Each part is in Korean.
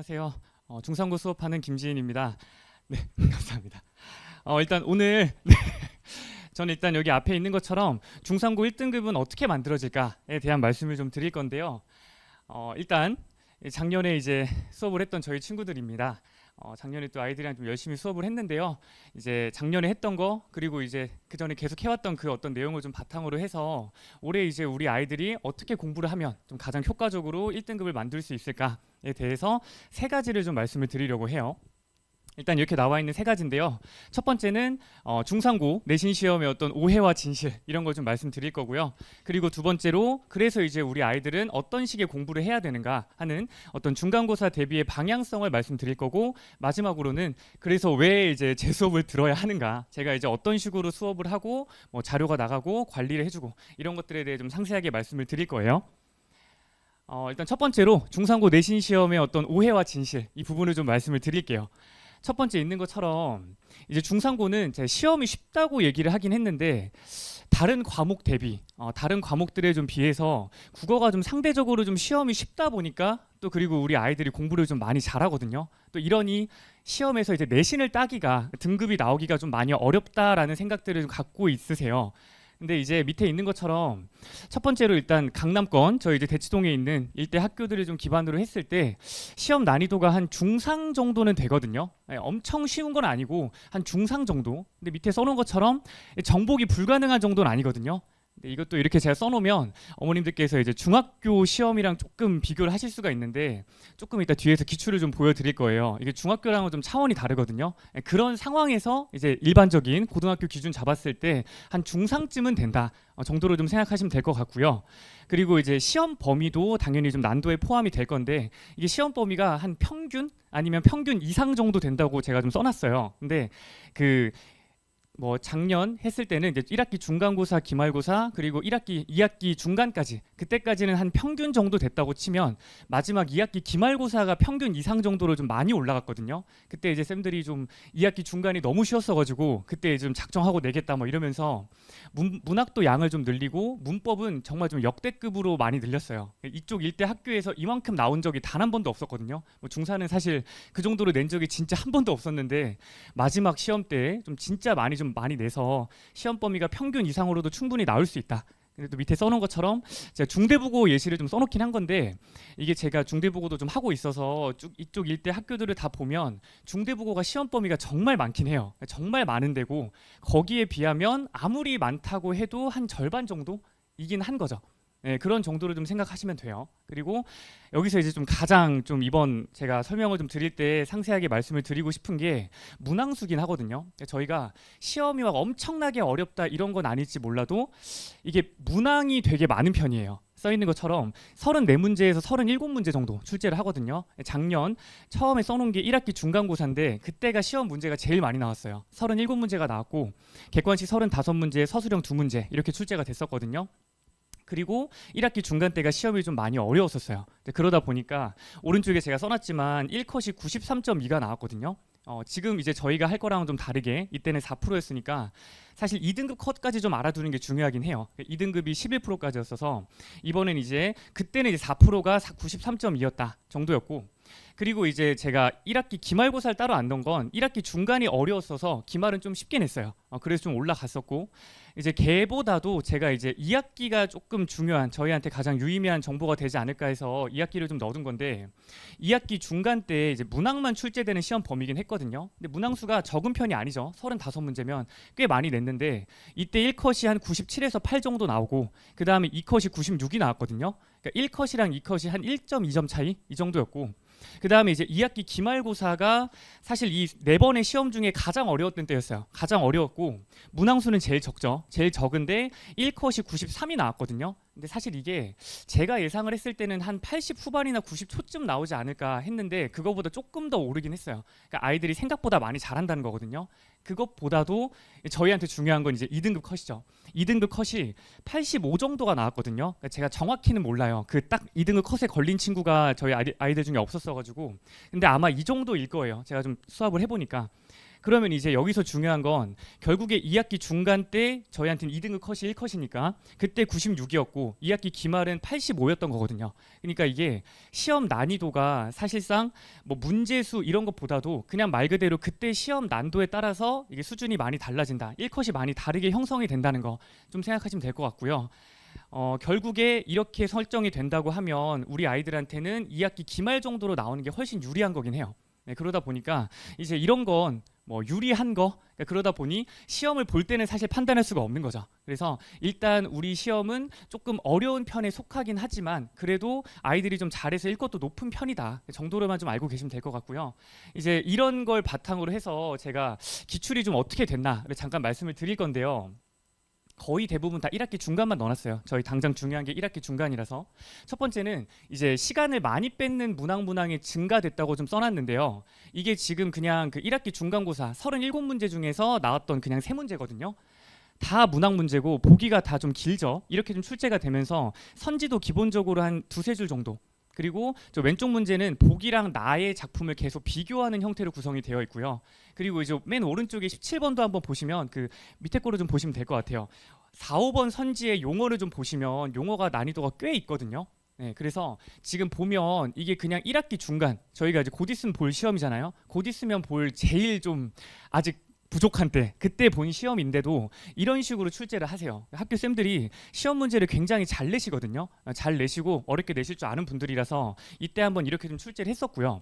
안녕하세요. 중상고 수업하는 김지인입니다. 네, 감사합니다. 일단 오늘 저는 일단 여기 앞에 있는 것처럼 중상고 1등급은 어떻게 만들어질까에 대한 말씀을 좀 드릴 건데요. 일단 작년에 이제 수업을 했던 저희 친구들입니다. 작년에 또 아이들이랑 좀 열심히 수업을 했는데요. 이제 작년에 했던 거 그리고 이제 그 전에 계속 해왔던 그 어떤 내용을 좀 바탕으로 해서 올해 이제 우리 아이들이 어떻게 공부를 하면 좀 가장 효과적으로 1등급을 만들 수 있을까에 대해서 세 가지를 좀 말씀을 드리려고 해요. 일단 이렇게 나와 있는 세 가지인데요. 첫 번째는 중상고 내신 시험의 어떤 오해와 진실 이런 걸 좀 말씀드릴 거고요. 그리고 두 번째로 그래서 이제 우리 아이들은 어떤 식의 공부를 해야 되는가 하는 어떤 중간고사 대비의 방향성을 말씀드릴 거고, 마지막으로는 그래서 왜 이제 제 수업을 들어야 하는가, 제가 이제 어떤 식으로 수업을 하고 뭐 자료가 나가고 관리를 해주고 이런 것들에 대해 좀 상세하게 말씀을 드릴 거예요. 일단 첫 번째로 중상고 내신 시험의 어떤 오해와 진실 이 부분을 좀 말씀을 드릴게요. 첫 번째 있는 것처럼 이제 중상고는 제 시험이 쉽다고 얘기를 하긴 했는데 다른 과목 대비 다른 과목들에 좀 비해서 국어가 좀 상대적으로 좀 시험이 쉽다 보니까, 또 그리고 우리 아이들이 공부를 좀 많이 잘하거든요. 또 이러니 시험에서 이제 내신을 따기가, 등급이 나오기가 좀 많이 어렵다라는 생각들을 좀 갖고 있으세요. 근데 이제 밑에 있는 것처럼 첫 번째로 일단 강남권 저희 이제 대치동에 있는 일대 학교들을 좀 기반으로 했을 때 시험 난이도가 한 중상 정도는 되거든요. 엄청 쉬운 건 아니고 한 중상 정도. 근데 밑에 써놓은 것처럼 정복이 불가능한 정도는 아니거든요. 근데 이것도 이렇게 제가 써놓으면 어머님들께서 이제 중학교 시험이랑 조금 비교를 하실 수가 있는데, 조금 이따 뒤에서 기출을 좀 보여드릴 거예요. 이게 중학교랑은 좀 차원이 다르거든요. 그런 상황에서 이제 일반적인 고등학교 기준 잡았을 때 한 중상쯤은 된다 정도로 좀 생각하시면 될 것 같고요. 그리고 이제 시험 범위도 당연히 좀 난도에 포함이 될 건데, 이게 시험 범위가 한 평균 아니면 평균 이상 정도 된다고 제가 좀 써놨어요. 근데 뭐 작년 했을 때는 이제 1학기 중간고사, 기말고사, 그리고 1학기, 2학기 중간까지, 그때까지는 한 평균 정도 됐다고 치면 마지막 2학기 기말고사가 평균 이상 정도로 좀 많이 올라갔거든요. 그때 이제 쌤들이 좀 2학기 중간이 너무 쉬웠어가지고 그때 좀 작정하고 내겠다 뭐 이러면서 문학도 양을 좀 늘리고 문법은 정말 좀 역대급으로 많이 늘렸어요. 이쪽 일대 학교에서 이만큼 나온 적이 단 한 번도 없었거든요. 뭐 중사는 사실 그 정도로 낸 적이 진짜 한 번도 없었는데 마지막 시험 때 좀 진짜 많이 내서 시험 범위가 평균 이상으로도 충분히 나올 수 있다. 근데 또 밑에 써놓은 것처럼 제가 중대부고 예시를 좀 써놓긴 한 건데, 이게 제가 중대부고도 좀 하고 있어서 쭉 이쪽 일대 학교들을 다 보면 중대부고가 시험 범위가 정말 많긴 해요. 정말 많은 데고 거기에 비하면 아무리 많다고 해도 한 절반 정도이긴 한 거죠. 네, 그런 정도로 좀 생각하시면 돼요. 그리고 여기서 이제 좀 가장 좀 이번 제가 설명을 좀 드릴 때 상세하게 말씀을 드리고 싶은 게 문항수긴 하거든요. 저희가 시험이 막 엄청나게 어렵다 이런 건 아닐지 몰라도 이게 문항이 되게 많은 편이에요. 써 있는 것처럼 34문제에서 37문제 정도 출제를 하거든요. 작년 처음에 써놓은 게 1학기 중간고사인데 그때가 시험 문제가 제일 많이 나왔어요. 37문제가 나왔고 객관식 35문제, 서술형 2문제 이렇게 출제가 됐었거든요. 그리고 1학기 중간 때가 시험이 좀 많이 어려웠었어요. 그러다 보니까 오른쪽에 제가 써놨지만 1컷이 93.2가 나왔거든요. 지금 이제 저희가 할 거랑은 좀 다르게 이때는 4%였으니까 사실 2등급 컷까지 좀 알아두는 게 중요하긴 해요. 2등급이 11%까지였어서 이번엔 이제 그때는 이제 4%가 93.2였다 정도였고, 그리고 이제 제가 1학기 기말고사를 따로 안 넣은 건 1학기 중간이 어려웠어서 기말은 좀 쉽게 냈어요. 그래서 좀 올라갔었고, 이제 걔보다도 제가 이제 2학기가 조금 중요한, 저희한테 가장 유의미한 정보가 되지 않을까 해서 2학기를 좀 넣어둔 건데, 2학기 중간 때 이제 문항만 출제되는 시험 범위긴 했거든요. 근데 문항수가 적은 편이 아니죠. 35문제면 꽤 많이 냈는데 이때 1컷이 한 97에서 8 정도 나오고 그 다음에 2컷이 96이 나왔거든요. 그러니까 1컷이랑 2컷이 한 1.2점 차이 이 정도였고, 그 다음에 이제 2학기 기말고사가 사실 이 4번의 시험 중에 가장 어려웠던 때였어요. 가장 어려웠고 문항수는 제일 적죠. 제일 적은데 1컷이 93이 나왔거든요. 근데 사실 이게 제가 예상을 했을 때는 한 80 후반이나 90 초쯤 나오지 않을까 했는데 그거보다 조금 더 오르긴 했어요. 그러니까 아이들이 생각보다 많이 잘한다는 거거든요. 그것보다도 저희한테 중요한 건 이제 2등급 컷이죠. 2등급 컷이 85 정도가 나왔거든요. 그러니까 제가 정확히는 몰라요. 그 딱 2등급 컷에 걸린 친구가 저희 아이들 중에 없었어가지고, 근데 아마 이 정도일 거예요. 제가 좀 수합을 해보니까. 그러면 이제 여기서 중요한 건 결국에 2학기 중간 때 저희한테는 2등급 컷이 1컷이니까 그때 96이었고 2학기 기말은 85였던 거거든요. 그러니까 이게 시험 난이도가 사실상 뭐 문제수 이런 것보다도 그냥 말 그대로 그때 시험 난도에 따라서 이게 수준이 많이 달라진다. 1컷이 많이 다르게 형성이 된다는 거 좀 생각하시면 될 것 같고요. 결국에 이렇게 설정이 된다고 하면 우리 아이들한테는 2학기 기말 정도로 나오는 게 훨씬 유리한 거긴 해요. 네, 그러다 보니까 이제 이런 건 뭐 유리한 거 그러다 보니 시험을 볼 때는 사실 판단할 수가 없는 거죠. 그래서 일단 우리 시험은 조금 어려운 편에 속하긴 하지만 그래도 아이들이 좀 잘해서 1것도 높은 편이다 정도로만 좀 알고 계시면 될 것 같고요. 이제 이런 걸 바탕으로 해서 제가 기출이 좀 어떻게 됐나를 잠깐 말씀을 드릴 건데요. 거의 대부분 다 1학기 중간만 넣어놨어요. 저희 당장 중요한 게 1학기 중간이라서. 첫 번째는 이제 시간을 많이 뺏는 문항이 증가됐다고 좀 써놨는데요. 이게 지금 그냥 그 1학기 중간고사 37문제 중에서 나왔던 그냥 3문제거든요. 다 문항 문제고 보기가 다 좀 길죠. 이렇게 좀 출제가 되면서 선지도 기본적으로 한 두세 줄 정도. 그리고 저 왼쪽 문제는 보기랑 나의 작품을 계속 비교하는 형태로 구성이 되어 있고요. 그리고 이제 맨 오른쪽에 17번도 한번 보시면 그 밑에 거로 좀 보시면 될 것 같아요. 4, 5번 선지의 용어를 좀 보시면 용어가 난이도가 꽤 있거든요. 네, 그래서 지금 보면 이게 그냥 1학기 중간 저희가 이제 곧 있으면 볼 시험이잖아요. 곧 있으면 볼 제일 좀 아직 부족한 때 그때 본 시험인데도 이런 식으로 출제를 하세요. 학교 쌤들이 시험 문제를 굉장히 잘 내시거든요. 잘 내시고 어렵게 내실 줄 아는 분들이라서 이때 한번 이렇게 좀 출제를 했었고요.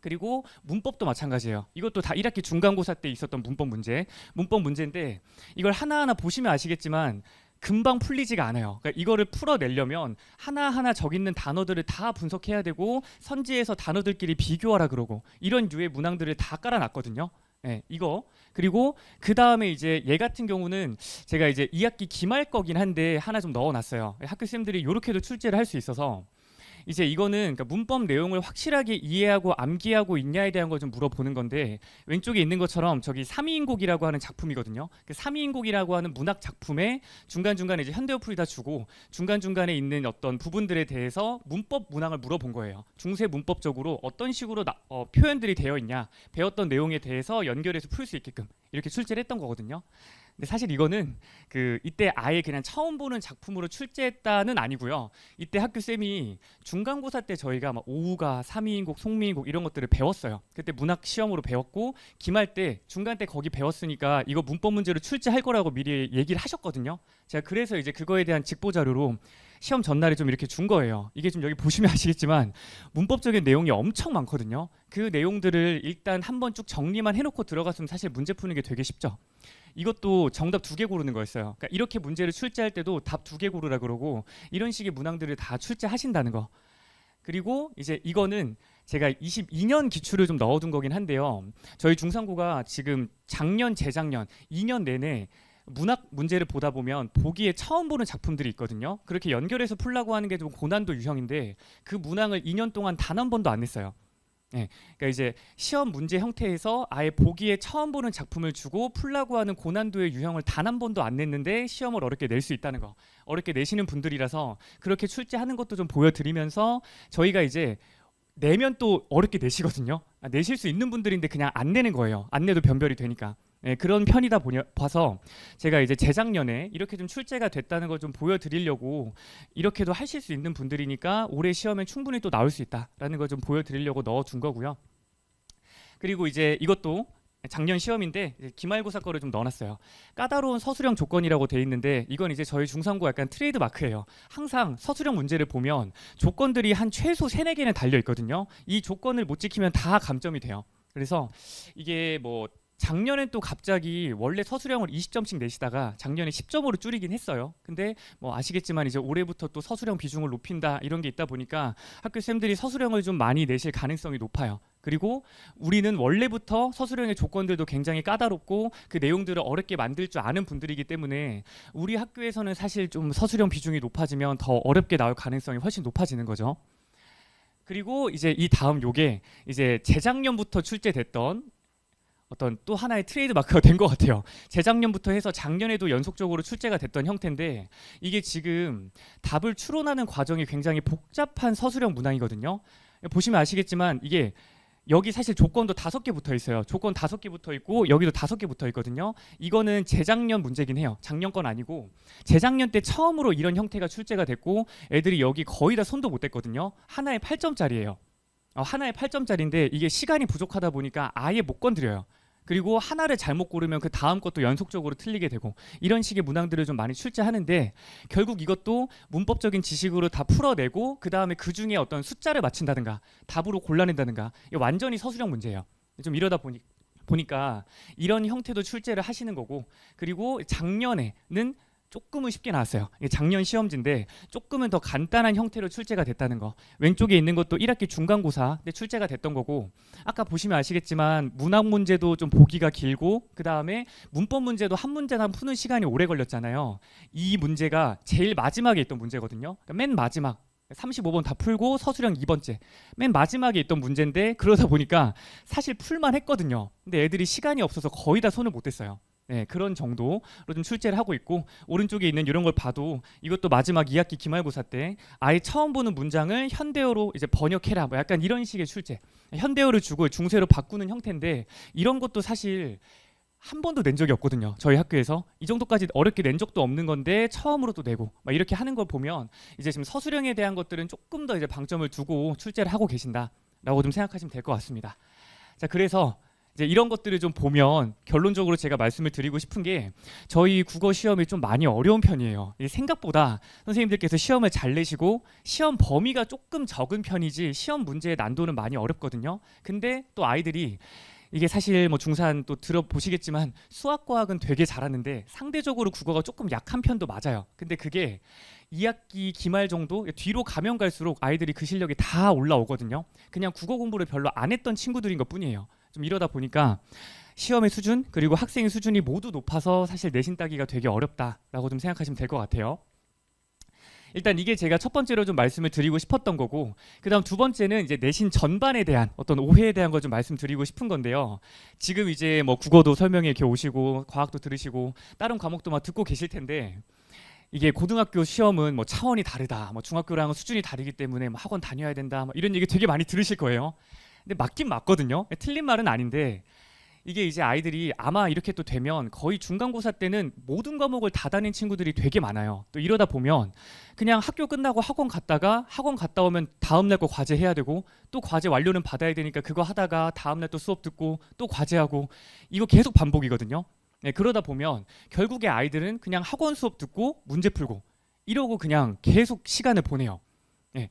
그리고 문법도 마찬가지예요. 이것도 다 1학기 중간고사 때 있었던 문법 문제인데 이걸 하나하나 보시면 아시겠지만 금방 풀리지가 않아요. 그러니까 이거를 풀어내려면 하나하나 저기 있는 단어들을 다 분석해야 되고 선지에서 단어들끼리 비교하라 그러고 이런 류의 문항들을 다 깔아놨거든요. 네, 이거 그리고 그 다음에 이제 얘 같은 경우는 제가 이제 2학기 기말 거긴 한데 하나 좀 넣어놨어요. 학교 쌤들이 이렇게도 출제를 할 수 있어서 이제 이거는 그러니까 문법 내용을 확실하게 이해하고 암기하고 있냐에 대한 걸 좀 물어보는 건데 왼쪽에 있는 것처럼 저기 3위인곡이라고 하는 작품이거든요. 그 3위인곡이라고 하는 문학 작품에 중간중간에 이제 현대어풀이 다 주고 중간중간에 있는 어떤 부분들에 대해서 문법 문항을 물어본 거예요. 중세 문법적으로 어떤 식으로 표현들이 되어 있냐 배웠던 내용에 대해서 연결해서 풀 수 있게끔 이렇게 출제를 했던 거거든요. 근데 사실 이거는 그 이때 아예 그냥 처음 보는 작품으로 출제했다는 아니고요. 이때 학교 쌤이 중간고사 때 저희가 막 오우가, 삼위인곡, 송미인곡 이런 것들을 배웠어요. 그때 문학 시험으로 배웠고 기말 때 중간 때 거기 배웠으니까 이거 문법 문제로 출제할 거라고 미리 얘기를 하셨거든요. 제가 그래서 이제 그거에 대한 직보 자료로 시험 전날에 좀 이렇게 준 거예요. 이게 좀 여기 보시면 아시겠지만 문법적인 내용이 엄청 많거든요. 그 내용들을 일단 한번 쭉 정리만 해놓고 들어갔으면 사실 문제 푸는 게 되게 쉽죠. 이것도 정답 2개 고르는 거였어요. 그러니까 이렇게 문제를 출제할 때도 답 2개 고르라 그러고 이런 식의 문항들을 다 출제하신다는 거. 그리고 이제 이거는 제가 22년 기출을 좀 넣어둔 거긴 한데요. 저희 중상고가 지금 작년, 재작년 2년 내내 문학 문제를 보다 보면 보기에 처음 보는 작품들이 있거든요. 그렇게 연결해서 풀라고 하는 게 좀 고난도 유형인데 그 문항을 2년 동안 단 한 번도 안 냈어요. 네, 그러니까 이제 시험 문제 형태에서 아예 보기에 처음 보는 작품을 주고 풀라고 하는 고난도의 유형을 단 한 번도 안 냈는데 시험을 어렵게 낼 수 있다는 거. 어렵게 내시는 분들이라서 그렇게 출제하는 것도 좀 보여드리면서 저희가 이제 내면 또 어렵게 내시거든요. 내실 수 있는 분들인데 그냥 안 내는 거예요. 안 내도 변별이 되니까. 네, 그런 편이다 봐서 제가 이제 재작년에 이렇게 좀 출제가 됐다는 걸 좀 보여드리려고 이렇게도 하실 수 있는 분들이니까 올해 시험에 충분히 또 나올 수 있다라는 걸 좀 보여드리려고 넣어둔 거고요. 그리고 이제 이것도 작년 시험인데 기말고사 거를 좀 넣어놨어요. 까다로운 서술형 조건이라고 돼 있는데 이건 이제 저희 중상고 약간 트레이드 마크예요. 항상 서술형 문제를 보면 조건들이 한 최소 3, 4개는 달려 있거든요. 이 조건을 못 지키면 다 감점이 돼요. 그래서 이게 뭐 작년엔 또 갑자기 원래 서술형을 20점씩 내시다가 작년에 10점으로 줄이긴 했어요. 근데 뭐 아시겠지만 이제 올해부터 또 서술형 비중을 높인다 이런 게 있다 보니까 학교 쌤들이 서술형을 좀 많이 내실 가능성이 높아요. 그리고 우리는 원래부터 서술형의 조건들도 굉장히 까다롭고 그 내용들을 어렵게 만들 줄 아는 분들이기 때문에 우리 학교에서는 사실 좀 서술형 비중이 높아지면 더 어렵게 나올 가능성이 훨씬 높아지는 거죠. 그리고 이제 이 다음 요게 이제 재작년부터 출제됐던 어떤 또 하나의 트레이드 마크가 된 것 같아요. 재작년부터 해서 작년에도 연속적으로 출제가 됐던 형태인데 이게 지금 답을 추론하는 과정이 굉장히 복잡한 서술형 문항이거든요. 보시면 아시겠지만 이게 여기 사실 조건도 5개 붙어 있어요. 조건 5개 붙어 있고 여기도 5개 붙어 있거든요. 이거는 재작년 문제긴 해요. 작년 건 아니고 재작년 때 처음으로 이런 형태가 출제가 됐고 애들이 여기 거의 다 손도 못 댔거든요. 하나에 8점짜리예요. 하나에 8점짜리인데 이게 시간이 부족하다 보니까 아예 못 건드려요. 그리고 하나를 잘못 고르면 그 다음 것도 연속적으로 틀리게 되고 이런 식의 문항들을 좀 많이 출제하는데 결국 이것도 문법적인 지식으로 다 풀어내고 그 다음에 그 중에 어떤 숫자를 맞춘다든가 답으로 골라낸다든가 이게 완전히 서술형 문제예요. 좀 이러다 보니까 이런 형태도 출제를 하시는 거고 그리고 작년에는 조금은 쉽게 나왔어요. 이게 작년 시험지인데 조금은 더 간단한 형태로 출제가 됐다는 거. 왼쪽에 있는 것도 1학기 중간고사 때 출제가 됐던 거고 아까 보시면 아시겠지만 문학 문제도 좀 보기가 길고 그 다음에 문법 문제도 한 문제당 푸는 시간이 오래 걸렸잖아요. 이 문제가 제일 마지막에 있던 문제거든요. 그러니까 맨 마지막 35번 다 풀고 서술형 2번째 맨 마지막에 있던 문제인데 그러다 보니까 사실 풀만 했거든요. 근데 애들이 시간이 없어서 거의 다 손을 못 댔어요. 네, 그런 정도로 좀 출제를 하고 있고 오른쪽에 있는 이런 걸 봐도 이것도 마지막 2학기 기말고사 때 아예 처음 보는 문장을 현대어로 이제 번역해라 뭐 약간 이런 식의 출제 현대어를 주고 중세로 바꾸는 형태인데 이런 것도 사실 한 번도 낸 적이 없거든요. 저희 학교에서 이 정도까지 어렵게 낸 적도 없는 건데 처음으로 또 내고 막 이렇게 하는 걸 보면 이제 지금 서술형에 대한 것들은 조금 더 이제 방점을 두고 출제를 하고 계신다라고 좀 생각하시면 될 것 같습니다. 자, 그래서 이제 이런 것들을 좀 보면 결론적으로 제가 말씀을 드리고 싶은 게 저희 국어 시험이 좀 많이 어려운 편이에요. 생각보다 선생님들께서 시험을 잘 내시고 시험 범위가 조금 적은 편이지 시험 문제의 난도는 많이 어렵거든요. 근데 또 아이들이 이게 사실 뭐 중산 또 들어보시겠지만 수학과학은 되게 잘하는데 상대적으로 국어가 조금 약한 편도 맞아요. 근데 그게 2학기 기말 정도 뒤로 가면 갈수록 아이들이 그 실력이 다 올라오거든요. 그냥 국어 공부를 별로 안 했던 친구들인 것 뿐이에요. 좀 이러다 보니까 시험의 수준 그리고 학생의 수준이 모두 높아서 사실 내신 따기가 되게 어렵다라고 좀 생각하시면 될 것 같아요. 일단 이게 제가 첫 번째로 좀 말씀을 드리고 싶었던 거고 그다음 두 번째는 이제 내신 전반에 대한 어떤 오해에 대한 걸 좀 말씀드리고 싶은 건데요. 지금 이제 뭐 국어도 설명회 이렇게 오시고 과학도 들으시고 다른 과목도 막 듣고 계실 텐데 이게 고등학교 시험은 뭐 차원이 다르다, 뭐 중학교랑은 수준이 다르기 때문에 뭐 학원 다녀야 된다, 뭐 이런 얘기 되게 많이 들으실 거예요. 근데 맞긴 맞거든요. 틀린 말은 아닌데 이게 이제 아이들이 아마 이렇게 또 되면 거의 중간고사 때는 모든 과목을 다 다닌 친구들이 되게 많아요. 또 이러다 보면 그냥 학교 끝나고 학원 갔다가 학원 갔다 오면 다음날 거 과제 해야 되고 또 과제 완료는 받아야 되니까 그거 하다가 다음날 또 수업 듣고 또 과제하고 이거 계속 반복이거든요. 네, 그러다 보면 결국에 아이들은 그냥 학원 수업 듣고 문제 풀고 이러고 그냥 계속 시간을 보내요. 네.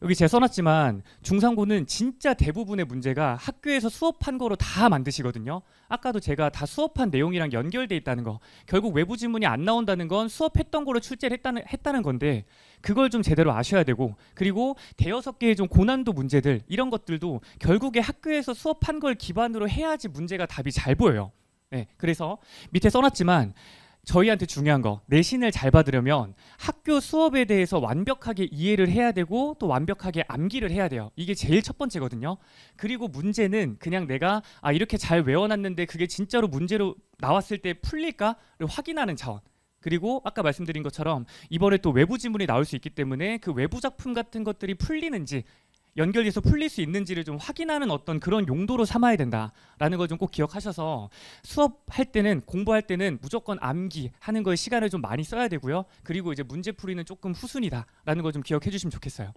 여기 제가 써놨지만 중상고는 진짜 대부분의 문제가 학교에서 수업한 거로 다 만드시거든요. 아까도 제가 다 수업한 내용이랑 연결돼 있다는 거 결국 외부 지문이 안 나온다는 건 수업했던 거로 출제를 했다는 건데 그걸 좀 제대로 아셔야 되고 그리고 대여섯 개의 좀 고난도 문제들 이런 것들도 결국에 학교에서 수업한 걸 기반으로 해야지 문제가 답이 잘 보여요. 네, 그래서 밑에 써놨지만 저희한테 중요한 거 내신을 잘 받으려면 학교 수업에 대해서 완벽하게 이해를 해야 되고 또 완벽하게 암기를 해야 돼요. 이게 제일 첫 번째거든요. 그리고 문제는 그냥 내가 이렇게 잘 외워놨는데 그게 진짜로 문제로 나왔을 때 풀릴까를 확인하는 차원. 그리고 아까 말씀드린 것처럼 이번에 또 외부 지문이 나올 수 있기 때문에 그 외부 작품 같은 것들이 풀리는지 연결돼서 풀릴 수 있는지를 좀 확인하는 어떤 그런 용도로 삼아야 된다라는 걸 좀 꼭 기억하셔서 수업할 때는 공부할 때는 무조건 암기하는 거에 시간을 좀 많이 써야 되고요. 그리고 이제 문제풀이는 조금 후순이다라는 걸 좀 기억해 주시면 좋겠어요.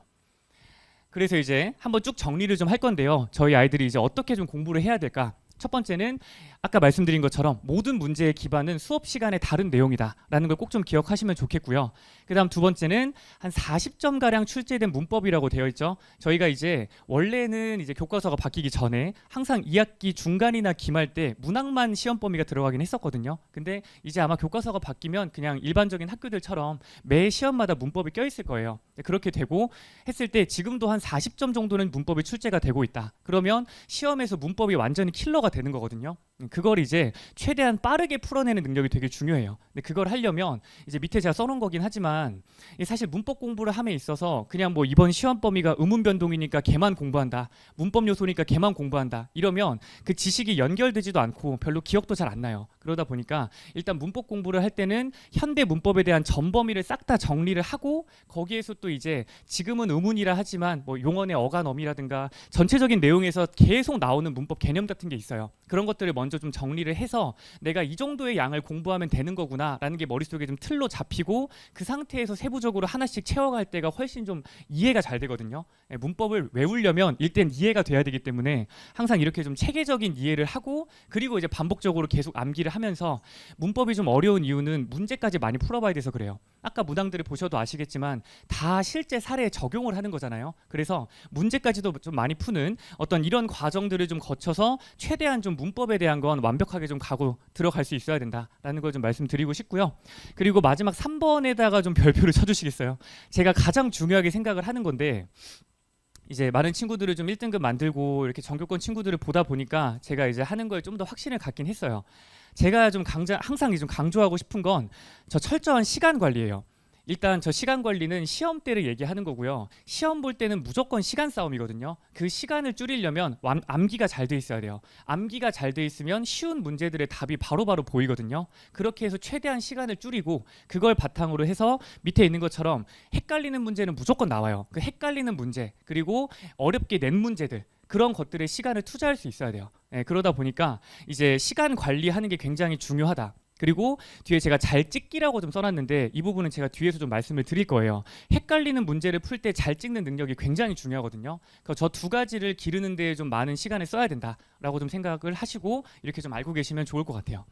그래서 이제 한번 쭉 정리를 좀 할 건데요. 저희 아이들이 이제 어떻게 좀 공부를 해야 될까? 첫 번째는 아까 말씀드린 것처럼 모든 문제의 기반은 수업 시간의 다른 내용이다라는 걸 꼭 좀 기억하시면 좋겠고요. 그다음 두 번째는 한 40점 가량 출제된 문법이라고 되어 있죠. 저희가 이제 원래는 이제 교과서가 바뀌기 전에 항상 2학기 중간이나 기말 때 문학만 시험 범위가 들어가긴 했었거든요. 근데 이제 아마 교과서가 바뀌면 그냥 일반적인 학교들처럼 매 시험마다 문법이 껴있을 거예요. 그렇게 되고 했을 때 지금도 한 40점 정도는 문법이 출제가 되고 있다. 그러면 시험에서 문법이 완전히 킬러가 되는 거거든요. 그걸 이제 최대한 빠르게 풀어내는 능력이 되게 중요해요. 근데 그걸 하려면 이제 밑에 제가 써놓은 거긴 하지만 사실 문법 공부를 함에 있어서 그냥 뭐 이번 시험 범위가 의문 변동이니까 걔만 공부한다, 문법 요소니까 걔만 공부한다 이러면 그 지식이 연결되지도 않고 별로 기억도 잘 안 나요. 그럼 그러다 보니까 일단 문법 공부를 할 때는 현대 문법에 대한 전범위를 싹 다 정리를 하고 거기에서 또 이제 지금은 의문이라 하지만 뭐 용언의 어간어미라든가 전체적인 내용에서 계속 나오는 문법 개념 같은 게 있어요. 그런 것들을 먼저 좀 정리를 해서 내가 이 정도의 양을 공부하면 되는 거구나라는 게 머릿속에 좀 틀로 잡히고 그 상태에서 세부적으로 하나씩 채워갈 때가 훨씬 좀 이해가 잘 되거든요. 문법을 외우려면 일단 이해가 돼야 되기 때문에 항상 이렇게 좀 체계적인 이해를 하고 그리고 이제 반복적으로 계속 암기를 하면서 문법이 좀 어려운 이유는 문제까지 많이 풀어봐야 돼서 그래요. 아까 문항들을 보셔도 아시겠지만 다 실제 사례에 적용을 하는 거잖아요. 그래서 문제까지도 좀 많이 푸는 어떤 이런 과정들을 좀 거쳐서 최대한 좀 문법에 대한 건 완벽하게 좀 가고 들어갈 수 있어야 된다라는 걸 좀 말씀드리고 싶고요. 그리고 마지막 3번에다가 좀 별표를 쳐주시겠어요? 제가 가장 중요하게 생각을 하는 건데 이제 많은 친구들을 좀 1등급 만들고 이렇게 전교권 친구들을 보다 보니까 제가 이제 하는 거에 좀 더 확신을 갖긴 했어요. 제가 좀 항상 좀 강조하고 싶은 건 저 철저한 시간 관리예요. 일단 저 시간 관리는 시험 때를 얘기하는 거고요. 시험 볼 때는 무조건 시간 싸움이거든요. 그 시간을 줄이려면 암기가 잘 돼 있어야 돼요. 암기가 잘 돼 있으면 쉬운 문제들의 답이 바로바로 보이거든요. 그렇게 해서 최대한 시간을 줄이고 그걸 바탕으로 해서 밑에 있는 것처럼 헷갈리는 문제는 무조건 나와요. 그 헷갈리는 문제 그리고 어렵게 낸 문제들 그런 것들에 시간을 투자할 수 있어야 돼요. 그러다 보니까 이제 시간 관리하는 게 굉장히 중요하다. 그리고 뒤에 제가 잘 찍기라고 좀 써놨는데 이 부분은 제가 뒤에서 좀 말씀을 드릴 거예요. 헷갈리는 문제를 풀 때 잘 찍는 능력이 굉장히 중요하거든요. 저 두 가지를 기르는 데 좀 많은 시간을 써야 된다라고 좀 생각을 하시고 이렇게 좀 알고 계시면 좋을 것 같아요.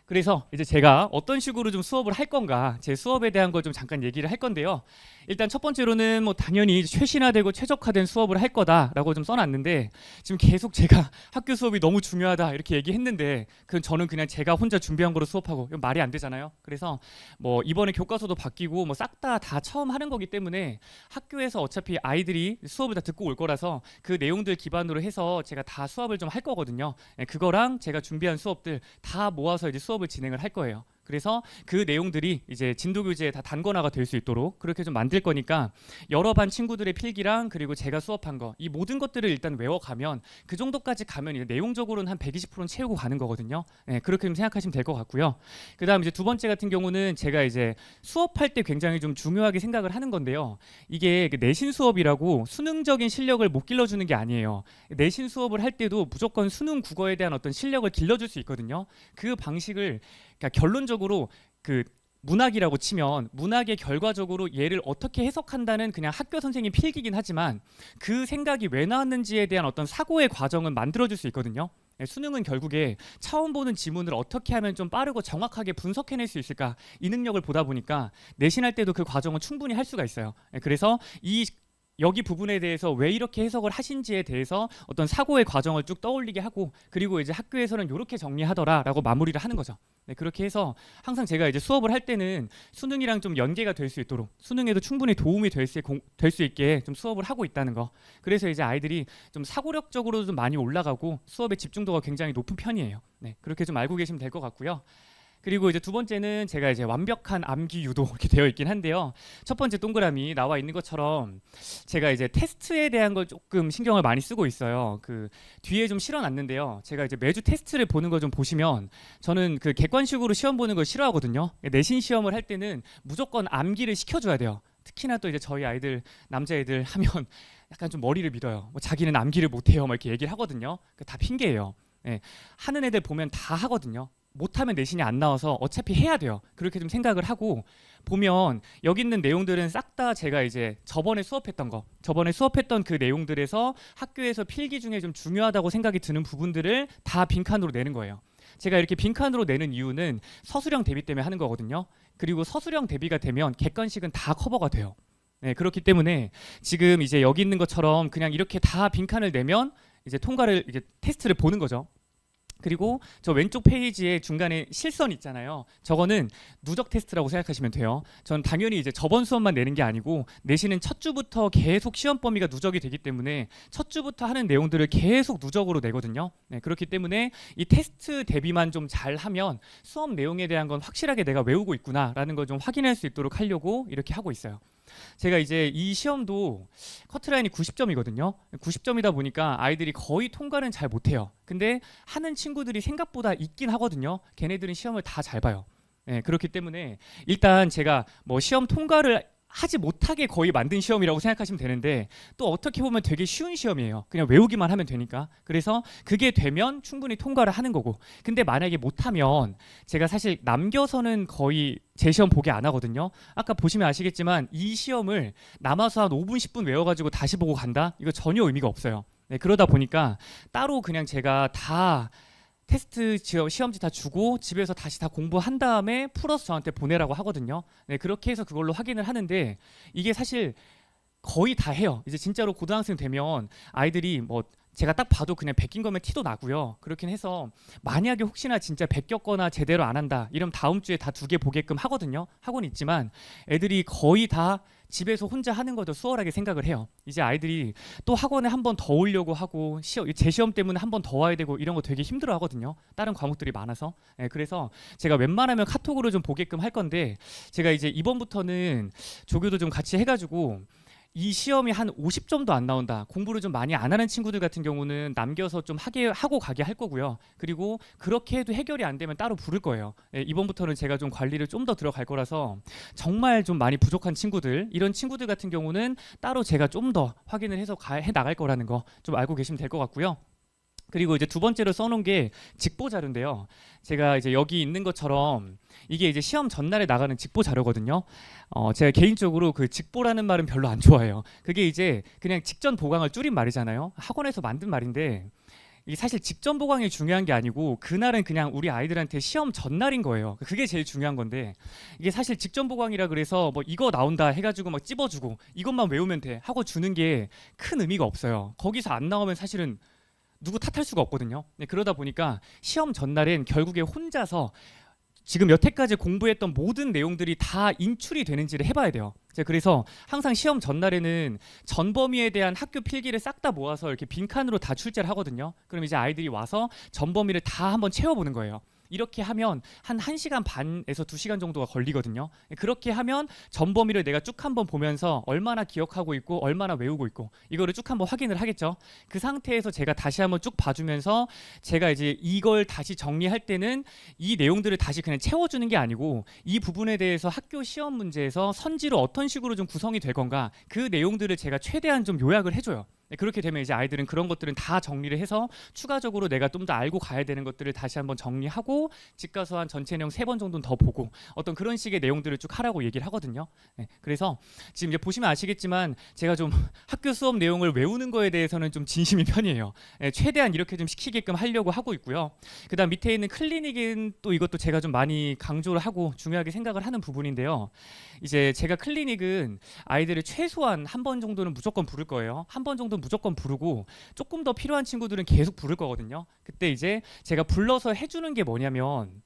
그래서 이제 제가 어떤 식으로 좀 수업을 할 건가 제 수업에 대한 걸 좀 잠깐 얘기를 할 건데요. 일단 첫 번째로는 뭐 당연히 최신화되고 최적화된 수업을 할 거다라고 좀 써놨는데 지금 계속 제가 학교 수업이 너무 중요하다 이렇게 얘기했는데 저는 그냥 제가 혼자 준비한 거로 수업하고 이건 말이 안 되잖아요. 그래서 뭐 이번에 교과서도 바뀌고 뭐 싹 다 처음 하는 거기 때문에 학교에서 어차피 아이들이 수업을 다 듣고 올 거라서 그 내용들 기반으로 해서 제가 다 수업을 좀 할 거거든요. 그거랑 제가 준비한 수업들 다 모아서 이제 수업을 진행을 할 거예요. 그래서 그 내용들이 이제 진도 교재에 다 단권화가 될 수 있도록 그렇게 좀 만들 거니까 여러 반 친구들의 필기랑 그리고 제가 수업한 거 이 모든 것들을 일단 외워가면 그 정도까지 가면 이제 내용적으로는 한 120%는 채우고 가는 거거든요. 그렇게 좀 생각하시면 될 것 같고요. 그다음 이제 두 번째 같은 경우는 제가 이제 수업할 때 굉장히 좀 중요하게 생각을 하는 건데요. 이게 내신 수업이라고 수능적인 실력을 못 길러주는 게 아니에요. 내신 수업을 할 때도 무조건 수능 국어에 대한 어떤 실력을 길러줄 수 있거든요. 그 방식을 그러니까 결론적으로 그 문학이라고 치면 문학의 결과적으로 얘를 어떻게 해석한다는 그냥 학교 선생님 필기긴 하지만 그 생각이 왜 나왔는지에 대한 어떤 사고의 과정은 만들어줄 수 있거든요. 수능은 결국에 처음 보는 지문을 어떻게 하면 좀 빠르고 정확하게 분석해낼 수 있을까 이 능력을 보다 보니까 내신할 때도 그 과정은 충분히 할 수가 있어요. 그래서 여기 부분에 대해서 왜 이렇게 해석을 하신지에 대해서 어떤 사고의 과정을 쭉 떠올리게 하고 그리고 이제 학교에서는 이렇게 정리하더라라고 마무리를 하는 거죠. 그렇게 해서 항상 제가 이제 수업을 할 때는 수능이랑 좀 연계가 될 수 있도록 수능에도 충분히 도움이 될 수 있게 좀 수업을 하고 있다는 거. 그래서 이제 아이들이 좀 사고력적으로도 좀 많이 올라가고 수업의 집중도가 굉장히 높은 편이에요. 그렇게 좀 알고 계시면 될 것 같고요. 그리고 이제 두 번째는 제가 이제 완벽한 암기 유도 이렇게 되어 있긴 한데요. 첫 번째 동그라미 나와 있는 것처럼 제가 이제 테스트에 대한 걸 조금 신경을 많이 쓰고 있어요. 그 뒤에 좀 실어놨는데요. 제가 이제 매주 테스트를 보는 거 좀 보시면 저는 그 객관식으로 시험 보는 걸 싫어하거든요. 내신 시험을 할 때는 무조건 암기를 시켜줘야 돼요. 특히나 또 이제 저희 아이들 남자애들 하면 약간 좀 머리를 믿어요. 뭐 자기는 암기를 못해요, 막 이렇게 얘기를 하거든요. 다 핑계예요. 하는 애들 보면 다 하거든요. 못하면 내신이 안 나와서 어차피 해야 돼요. 그렇게 좀 생각을 하고 보면 여기 있는 내용들은 싹 다 제가 이제 저번에 수업했던 그 내용들에서 학교에서 필기 중에 좀 중요하다고 생각이 드는 부분들을 다 빈칸으로 내는 거예요. 제가 이렇게 빈칸으로 내는 이유는 서술형 대비 때문에 하는 거거든요. 그리고 서술형 대비가 되면 객관식은 다 커버가 돼요. 그렇기 때문에 지금 이제 여기 있는 것처럼 그냥 이렇게 다 빈칸을 내면 이제 이제 테스트를 보는 거죠. 그리고 저 왼쪽 페이지에 중간에 실선 있잖아요. 저거는 누적 테스트라고 생각하시면 돼요. 전 당연히 이제 저번 수업만 내는 게 아니고 내신은 첫 주부터 계속 시험 범위가 누적이 되기 때문에 첫 주부터 하는 내용들을 계속 누적으로 내거든요. 그렇기 때문에 이 테스트 대비만 좀 잘하면 수업 내용에 대한 건 확실하게 내가 외우고 있구나라는 걸 좀 확인할 수 있도록 하려고 이렇게 하고 있어요. 제가 이제 이 시험도 커트라인이 90점이거든요. 90점이다 보니까 아이들이 거의 통과는 잘 못해요. 근데 하는 친구들이 생각보다 있긴 하거든요. 걔네들은 시험을 다 잘 봐요. 예, 그렇기 때문에 일단 제가 뭐 시험 통과를 하지 못하게 거의 만든 시험이라고 생각하시면 되는데, 또 어떻게 보면 되게 쉬운 시험이에요. 그냥 외우기만 하면 되니까. 그래서 그게 되면 충분히 통과를 하는 거고, 근데 만약에 못하면 제가 사실 남겨서는 거의 제 시험 보게 안 하거든요. 아까 보시면 아시겠지만 이 시험을 남아서 한 5분 10분 외워가지고 다시 보고 간다? 이거 전혀 의미가 없어요. 네, 그러다 보니까 따로 그냥 제가 다 테스트 시험지 다 주고 집에서 다시 다 공부한 다음에 풀어서 저한테 보내라고 하거든요. 네, 그렇게 해서 그걸로 확인을 하는데, 이게 사실 거의 다 해요. 이제 진짜로 고등학생 되면 아이들이 뭐 제가 딱 봐도 그냥 베낀 거면 티도 나고요. 그렇긴 해서 만약에 혹시나 진짜 베꼈거나 제대로 안 한다 이러면 다음 주에 다 2개 보게끔 하거든요. 하고는 있지만 애들이 거의 다 집에서 혼자 하는 것도 수월하게 생각을 해요. 이제 아이들이 또 학원에 한 번 더 오려고 하고 제 시험 때문에 한 번 더 와야 되고 이런 거 되게 힘들어 하거든요. 다른 과목들이 많아서. 네, 그래서 제가 웬만하면 카톡으로 좀 보게끔 할 건데, 제가 이제 이번부터는 조교도 좀 같이 해가지고 이 시험이 한 50점도 안 나온다, 공부를 좀 많이 안 하는 친구들 같은 경우는 남겨서 좀 하고 가게 할 거고요. 그리고 그렇게 해도 해결이 안 되면 따로 부를 거예요. 예, 이번부터는 제가 좀 관리를 좀 더 들어갈 거라서 정말 좀 많이 부족한 친구들, 이런 친구들 같은 경우는 따로 제가 좀 더 확인을 해서 해 나갈 거라는 거 좀 알고 계시면 될 것 같고요. 그리고 이제 두 번째로 써놓은 게 직보 자료인데요. 제가 이제 여기 있는 것처럼 이게 이제 시험 전날에 나가는 직보 자료거든요. 제가 개인적으로 그 직보라는 말은 별로 안 좋아해요. 그게 이제 그냥 직전 보강을 줄인 말이잖아요. 학원에서 만든 말인데, 이게 사실 직전 보강이 중요한 게 아니고 그날은 그냥 우리 아이들한테 시험 전날인 거예요. 그게 제일 중요한 건데, 이게 사실 직전 보강이라 그래서 뭐 이거 나온다 해가지고 막 찝어주고 이것만 외우면 돼 하고 주는 게 큰 의미가 없어요. 거기서 안 나오면 사실은 누구 탓할 수가 없거든요. 네, 그러다 보니까 시험 전날엔 결국에 혼자서 지금 여태까지 공부했던 모든 내용들이 다 인출이 되는지를 해봐야 돼요. 제가 그래서 항상 시험 전날에는 전범위에 대한 학교 필기를 싹 다 모아서 이렇게 빈칸으로 다 출제를 하거든요. 그럼 이제 아이들이 와서 전범위를 다 한번 채워보는 거예요. 이렇게 하면 한 1시간 반에서 2시간 정도가 걸리거든요. 그렇게 하면 전범위를 내가 쭉 한번 보면서 얼마나 기억하고 있고 얼마나 외우고 있고 이거를 쭉 한번 확인을 하겠죠. 그 상태에서 제가 다시 한번 쭉 봐주면서 제가 이제 이걸 다시 정리할 때는 이 내용들을 다시 그냥 채워주는 게 아니고 이 부분에 대해서 학교 시험 문제에서 선지로 어떤 식으로 좀 구성이 될 건가, 그 내용들을 제가 최대한 좀 요약을 해줘요. 네, 그렇게 되면 이제 아이들은 그런 것들은 다 정리를 해서 추가적으로 내가 좀 더 알고 가야 되는 것들을 다시 한번 정리하고 집 가서 한 전체 내용 3번 정도는 더 보고 어떤 그런 식의 내용들을 쭉 하라고 얘기를 하거든요. 네, 그래서 지금 이제 보시면 아시겠지만 제가 좀 학교 수업 내용을 외우는 거에 대해서는 좀 진심인 편이에요. 네, 최대한 이렇게 좀 시키게끔 하려고 하고 있고요. 그다음 밑에 있는 클리닉은 또 이것도 제가 좀 많이 강조를 하고 중요하게 생각을 하는 부분인데요. 이제 제가 클리닉은 아이들을 최소한 한 번 정도는 무조건 부를 거예요. 한 번 정도 무조건 부르고 조금 더 필요한 친구들은 계속 부를 거거든요. 그때 이제 제가 불러서 해주는 게 뭐냐면,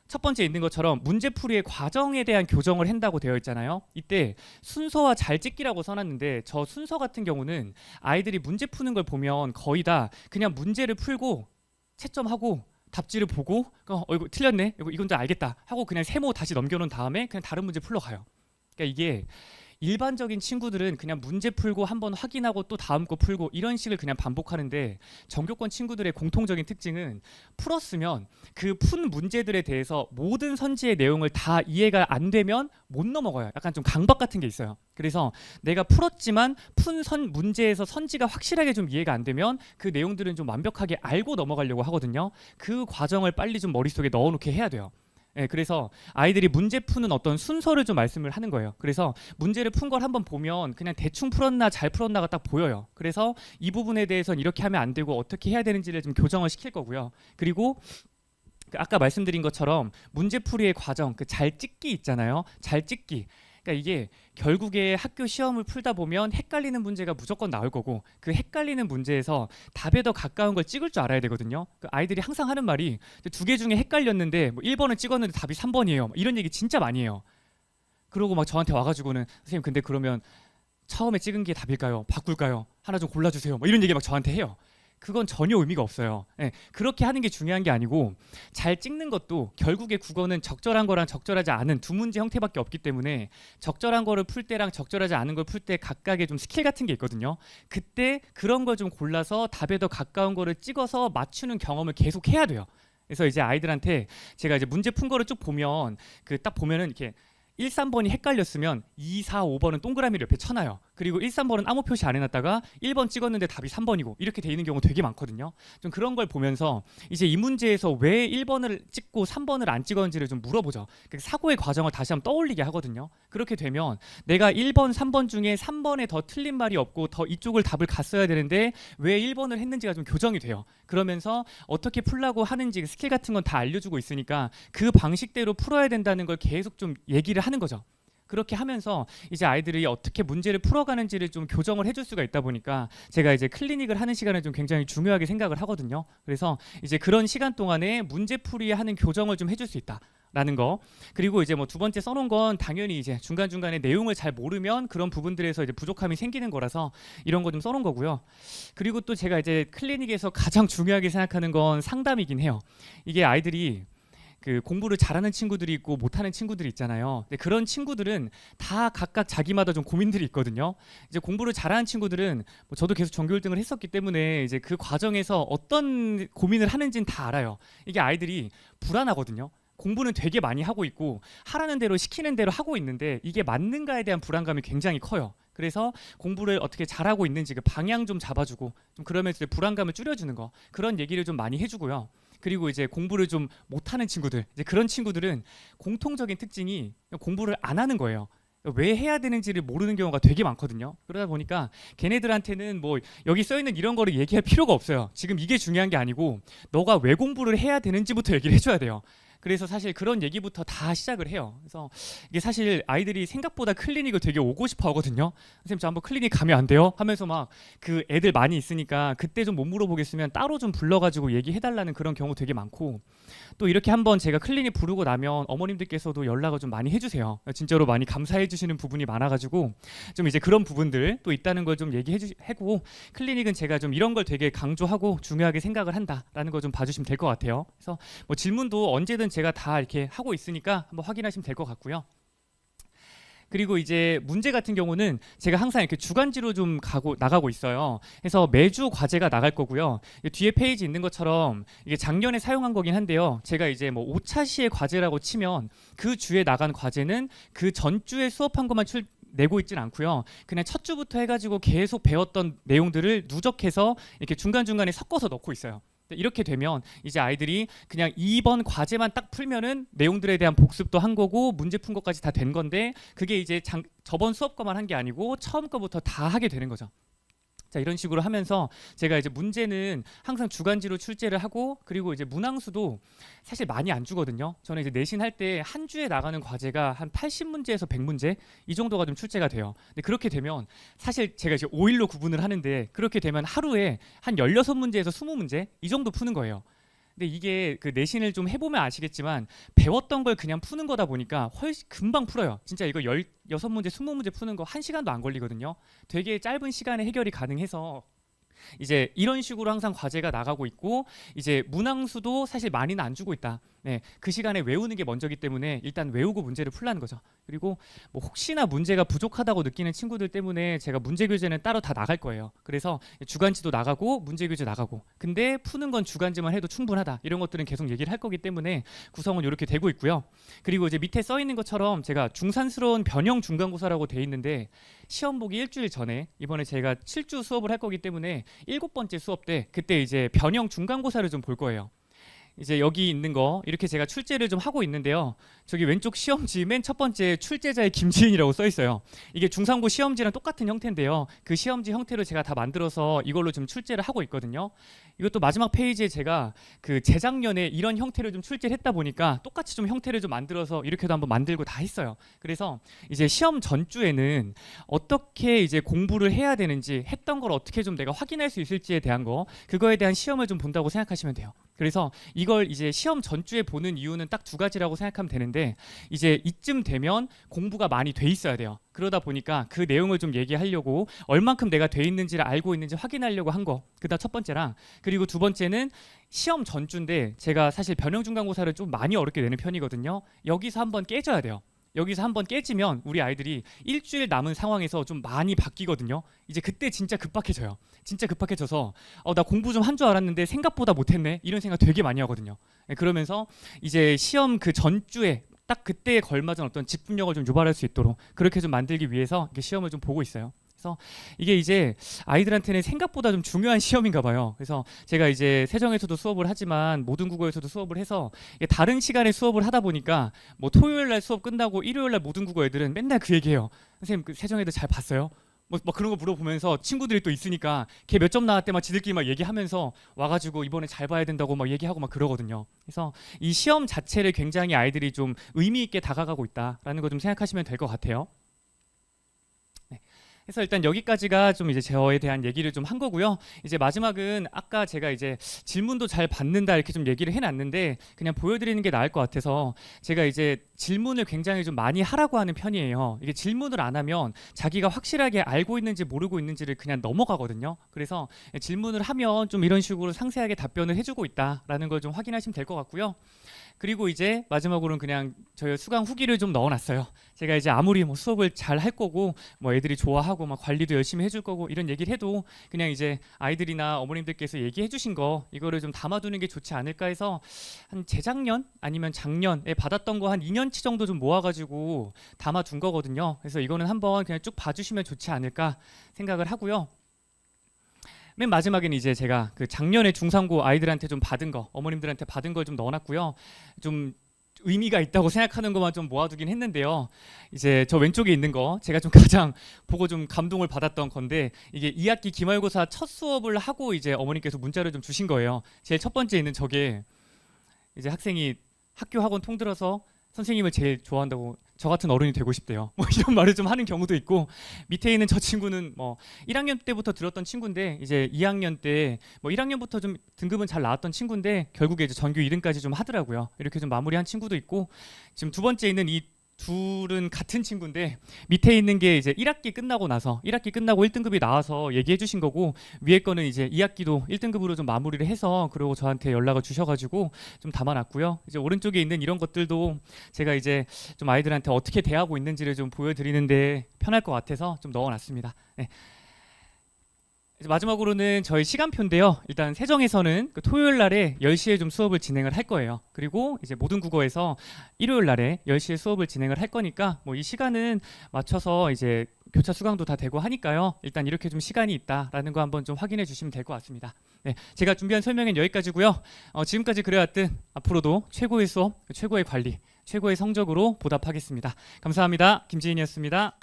첫 번째 있는 것처럼 문제풀이의 과정에 대한 교정을 한다고 되어 있잖아요. 이때 순서와 잘 찍기라고 써놨는데, 저 순서 같은 경우는 아이들이 문제 푸는 걸 보면 거의 다 그냥 문제를 풀고 채점하고 답지를 보고 이거 틀렸네, 이건 좀 알겠다 하고 그냥 세모 다시 넘겨놓은 다음에 그냥 다른 문제 풀러 가요. 그러니까 이게 일반적인 친구들은 그냥 문제 풀고 한번 확인하고 또 다음 거 풀고 이런 식을 그냥 반복하는데, 전교권 친구들의 공통적인 특징은 풀었으면 그 푼 문제들에 대해서 모든 선지의 내용을 다 이해가 안 되면 못 넘어가요. 약간 좀 강박 같은 게 있어요. 그래서 내가 풀었지만 푼 문제에서 선지가 확실하게 좀 이해가 안 되면 그 내용들은 좀 완벽하게 알고 넘어가려고 하거든요. 그 과정을 빨리 좀 머릿속에 넣어놓게 해야 돼요. 네, 그래서 아이들이 문제 푸는 어떤 순서를 좀 말씀을 하는 거예요. 그래서 문제를 푼 걸 한번 보면 그냥 대충 풀었나 잘 풀었나가 딱 보여요. 그래서 이 부분에 대해서는 이렇게 하면 안 되고 어떻게 해야 되는지를 좀 교정을 시킬 거고요. 그리고 아까 말씀드린 것처럼 문제풀이의 과정, 그 잘 찍기 있잖아요. 잘 찍기. 그러니까 이게 결국에 학교 시험을 풀다 보면 헷갈리는 문제가 무조건 나올 거고, 그 헷갈리는 문제에서 답에 더 가까운 걸 찍을 줄 알아야 되거든요. 그 아이들이 항상 하는 말이 2개 중에 헷갈렸는데 뭐 1번을 찍었는데 답이 3번이에요. 이런 얘기 진짜 많이 해요. 그러고 막 저한테 와가지고는 선생님 근데 그러면 처음에 찍은 게 답일까요? 바꿀까요? 하나 좀 골라주세요. 뭐 이런 얘기 막 저한테 해요. 그건 전혀 의미가 없어요. 예, 그렇게 하는 게 중요한 게 아니고 잘 찍는 것도 결국에 국어는 적절한 거랑 적절하지 않은 두 문제 형태밖에 없기 때문에 적절한 거를 풀 때랑 적절하지 않은 걸 풀 때 각각의 좀 스킬 같은 게 있거든요. 그때 그런 걸 좀 골라서 답에 더 가까운 거를 찍어서 맞추는 경험을 계속 해야 돼요. 그래서 이제 아이들한테 제가 이제 문제 푼 거를 쭉 보면 그 딱 보면은 이렇게 1, 3번이 헷갈렸으면 2, 4, 5번은 동그라미를 옆에 쳐놔요. 그리고 1, 3번은 아무 표시 안 해놨다가 1번 찍었는데 답이 3번이고 이렇게 돼 있는 경우 되게 많거든요. 좀 그런 걸 보면서 이제 이 문제에서 왜 1번을 찍고 3번을 안 찍었는지를 좀 물어보죠. 사고의 과정을 다시 한번 떠올리게 하거든요. 그렇게 되면 내가 1번, 3번 중에 3번에 더 틀린 말이 없고 더 이쪽을 답을 갔어야 되는데 왜 1번을 했는지가 좀 교정이 돼요. 그러면서 어떻게 풀라고 하는지 스킬 같은 건 다 알려주고 있으니까 그 방식대로 풀어야 된다는 걸 계속 좀 얘기를 하는 거죠. 그렇게 하면서 이제 아이들이 어떻게 문제를 풀어가는지를 좀 교정을 해줄 수가 있다 보니까 제가 이제 클리닉을 하는 시간을 좀 굉장히 중요하게 생각을 하거든요. 그래서 이제 그런 시간 동안에 문제풀이 하는 교정을 좀 해줄 수 있다. 라는 거. 그리고 이제 뭐 두 번째 써놓은 건 당연히 이제 중간중간에 내용을 잘 모르면 그런 부분들에서 이제 부족함이 생기는 거라서 이런 거 좀 써놓은 거고요. 그리고 또 제가 이제 클리닉에서 가장 중요하게 생각하는 건 상담이긴 해요. 이게 아이들이 그 공부를 잘하는 친구들이 있고 못하는 친구들이 있잖아요. 근데 그런 친구들은 다 각각 자기마다 좀 고민들이 있거든요. 이제 공부를 잘하는 친구들은 뭐 저도 계속 전교 1등을 했었기 때문에 이제 그 과정에서 어떤 고민을 하는지는 다 알아요. 이게 아이들이 불안하거든요. 공부는 되게 많이 하고 있고 하라는 대로 시키는 대로 하고 있는데 이게 맞는가에 대한 불안감이 굉장히 커요. 그래서 공부를 어떻게 잘하고 있는지 그 방향 좀 잡아주고 좀 그러면서 이제 불안감을 줄여주는 거 그런 얘기를 좀 많이 해주고요. 그리고 이제 공부를 좀 못하는 친구들 이제 그런 친구들은 공통적인 특징이 공부를 안 하는 거예요. 왜 해야 되는지를 모르는 경우가 되게 많거든요. 그러다 보니까 걔네들한테는 뭐 여기 써있는 이런 거를 얘기할 필요가 없어요. 지금 이게 중요한 게 아니고 너가 왜 공부를 해야 되는지부터 얘기를 해줘야 돼요. 그래서 사실 그런 얘기부터 다 시작을 해요. 그래서 이게 사실 아이들이 생각보다 클리닉을 되게 오고 싶어 하거든요. 선생님 저 한번 클리닉 가면 안 돼요? 하면서 막 그 애들 많이 있으니까 그때 좀 못 물어보겠으면 따로 좀 불러가지고 얘기해달라는 그런 경우 되게 많고 또 이렇게 한번 제가 클리닉 부르고 나면 어머님들께서도 연락을 좀 많이 해주세요. 진짜로 많이 감사해 주시는 부분이 많아가지고 좀 이제 그런 부분들 또 있다는 걸 좀 얘기해주고 클리닉은 제가 좀 이런 걸 되게 강조하고 중요하게 생각을 한다라는 걸 좀 봐주시면 될 것 같아요. 그래서 뭐 질문도 언제든 제가 다 이렇게 하고 있으니까 한번 확인하시면 될 것 같고요. 그리고 이제 문제 같은 경우는 제가 항상 이렇게 주간지로 좀 나가고 있어요. 그래서 매주 과제가 나갈 거고요. 뒤에 페이지 있는 것처럼 이게 작년에 사용한 거긴 한데요. 제가 이제 뭐 5차 시의 과제라고 치면 그 주에 나간 과제는 그 전주에 수업한 것만 내고 있진 않고요. 그냥 첫 주부터 해가지고 계속 배웠던 내용들을 누적해서 이렇게 중간중간에 섞어서 넣고 있어요. 이렇게 되면 이제 아이들이 그냥 2번 과제만 딱 풀면은 내용들에 대한 복습도 한 거고 문제 푼 것까지 다 된 건데 그게 이제 저번 수업 거만 한 게 아니고 처음 거부터 다 하게 되는 거죠. 자, 이런 식으로 하면서 제가 이제 문제는 항상 주간지로 출제를 하고 그리고 이제 문항수도 사실 많이 안 주거든요. 저는 이제 내신 할 때 한 주에 나가는 과제가 한 80문제에서 100문제 이 정도가 좀 출제가 돼요. 근데 그렇게 되면 사실 제가 이제 5일로 구분을 하는데 그렇게 되면 하루에 한 16문제에서 20문제 이 정도 푸는 거예요. 근데 이게 그 내신을 좀 해보면 아시겠지만 배웠던 걸 그냥 푸는 거다 보니까 훨씬 금방 풀어요. 진짜 이거 16문제, 20문제 푸는 거 1시간도 안 걸리거든요. 되게 짧은 시간에 해결이 가능해서 이제 이런 식으로 항상 과제가 나가고 있고 이제 문항수도 사실 많이는 안 주고 있다. 네, 그 시간에 외우는 게 먼저기 때문에 일단 외우고 문제를 풀라는 거죠. 그리고 뭐 혹시나 문제가 부족하다고 느끼는 친구들 때문에 제가 문제 교재는 따로 다 나갈 거예요. 그래서 주간지도 나가고 문제 교재 나가고 근데 푸는 건 주간지만 해도 충분하다. 이런 것들은 계속 얘기를 할 거기 때문에 구성은 이렇게 되고 있고요. 그리고 이제 밑에 써 있는 것처럼 제가 중산스러운 변형 중간고사라고 돼 있는데 시험 보기 일주일 전에 이번에 제가 7주 수업을 할 거기 때문에 7번째 수업 때 그때 이제 변형 중간고사를 좀 볼 거예요. 이제 여기 있는 거 이렇게 제가 출제를 좀 하고 있는데요. 저기 왼쪽 시험지 맨 첫 번째 출제자의 김지인이라고 써 있어요. 이게 중상고 시험지랑 똑같은 형태인데요. 그 시험지 형태로 제가 다 만들어서 이걸로 좀 출제를 하고 있거든요. 이것도 마지막 페이지에 제가 그 재작년에 이런 형태를 좀 출제를 했다 보니까 똑같이 좀 형태를 좀 만들어서 이렇게도 한번 만들고 다 했어요. 그래서 이제 시험 전주에는 어떻게 이제 공부를 해야 되는지 했던 걸 어떻게 좀 내가 확인할 수 있을지에 대한 거 그거에 대한 시험을 좀 본다고 생각하시면 돼요. 그래서 이걸 이제 시험 전주에 보는 이유는 딱 두 가지라고 생각하면 되는데, 이제 이쯤 되면 공부가 많이 돼 있어야 돼요. 그러다 보니까 그 내용을 좀 얘기하려고, 얼만큼 내가 돼 있는지를 알고 있는지 확인하려고 한 거. 그다음 첫 번째랑, 그리고 두 번째는 시험 전주인데 제가 사실 변형 중간고사를 좀 많이 어렵게 내는 편이거든요. 여기서 한번 깨져야 돼요. 여기서 한번 깨지면 우리 아이들이 일주일 남은 상황에서 좀 많이 바뀌거든요. 이제 그때 진짜 급박해져요. 진짜 급박해져서 나 공부 좀 한 줄 알았는데 생각보다 못했네, 이런 생각 되게 많이 하거든요. 네, 그러면서 이제 시험 그 전주에 딱 그때에 걸맞은 어떤 집중력을 좀 유발할 수 있도록 그렇게 좀 만들기 위해서 이렇게 시험을 좀 보고 있어요. 그래서 이게 이제 아이들한테는 생각보다 좀 중요한 시험인가 봐요. 그래서 제가 이제 세정에서도 수업을 하지만 모든 국어에서도 수업을 해서 이게 다른 시간에 수업을 하다 보니까 뭐 토요일 날 수업 끝나고 일요일 날 모든 국어 애들은 맨날 그 얘기해요. 선생님, 그 세정 애들 잘 봤어요? 뭐 그런 거 물어보면서 친구들이 또 있으니까 걔 몇 점 나왔대 막 지들끼리 막 얘기하면서 와가지고 이번에 잘 봐야 된다고 막 얘기하고 막 그러거든요. 그래서 이 시험 자체를 굉장히 아이들이 좀 의미 있게 다가가고 있다라는 거 좀 생각하시면 될 것 같아요. 네. 그래서 일단 여기까지가 좀 이제 저에 대한 얘기를 좀 한 거고요. 이제 마지막은 아까 제가 이제 질문도 잘 받는다 이렇게 좀 얘기를 해놨는데 그냥 보여드리는 게 나을 것 같아서, 제가 이제 질문을 굉장히 좀 많이 하라고 하는 편이에요. 이게 질문을 안 하면 자기가 확실하게 알고 있는지 모르고 있는지를 그냥 넘어가거든요. 그래서 질문을 하면 좀 이런 식으로 상세하게 답변을 해주고 있다라는 걸 좀 확인하시면 될 것 같고요. 그리고 이제 마지막으로는 그냥 저희 수강 후기를 좀 넣어놨어요. 제가 이제 아무리 뭐 수업을 잘 할 거고 뭐 애들이 좋아하고 막 관리도 열심히 해줄 거고 이런 얘기를 해도 그냥 이제 아이들이나 어머님들께서 얘기해 주신 거 이거를 좀 담아두는 게 좋지 않을까 해서 한 재작년 아니면 작년에 받았던 거 한 2년치 정도 좀 모아가지고 담아둔 거거든요. 그래서 이거는 한번 그냥 쭉 봐주시면 좋지 않을까 생각을 하고요. 맨 마지막에는 이제 제가 그 작년에 중상고 아이들한테 좀 받은 거, 어머님들한테 받은 걸 좀 넣어놨고요. 좀 의미가 있다고 생각하는 것만 좀 모아두긴 했는데요. 이제 저 왼쪽에 있는 거 제가 좀 가장 보고 좀 감동을 받았던 건데, 이게 2학기 기말고사 첫 수업을 하고 이제 어머니께서 문자를 좀 주신 거예요. 제일 첫 번째 있는 저게 이제 학생이 학교 학원 통들어서 선생님을 제일 좋아한다고, 저 같은 어른이 되고 싶대요. 뭐 이런 말을 좀 하는 경우도 있고, 밑에 있는 저 친구는 뭐 1학년 때부터 들었던 친구인데 이제 2학년 때 뭐 1학년부터 좀 등급은 잘 나왔던 친구인데 결국에 이제 전교 2등까지 좀 하더라고요. 이렇게 좀 마무리한 친구도 있고, 지금 두 번째 있는 이 둘은 같은 친구인데 밑에 있는 게 이제 1학기 끝나고 나서 1학기 끝나고 1등급이 나와서 얘기해 주신 거고, 위에 거는 이제 2학기도 1등급으로 좀 마무리를 해서 그리고 저한테 연락을 주셔가지고 좀 담아놨고요. 이제 오른쪽에 있는 이런 것들도 제가 이제 좀 아이들한테 어떻게 대하고 있는지를 좀 보여드리는데 편할 것 같아서 좀 넣어놨습니다. 네. 이제 마지막으로는 저희 시간표인데요. 일단 세정에서는 그 토요일 날에 10시에 좀 수업을 진행을 할 거예요. 그리고 이제 모든 국어에서 일요일 날에 10시에 수업을 진행을 할 거니까 뭐 이 시간은 맞춰서 이제 교차 수강도 다 되고 하니까요. 일단 이렇게 좀 시간이 있다라는 거 한번 좀 확인해 주시면 될 것 같습니다. 네, 제가 준비한 설명은 여기까지고요. 지금까지 그래왔듯 앞으로도 최고의 수업, 최고의 관리, 최고의 성적으로 보답하겠습니다. 감사합니다. 김지인이었습니다.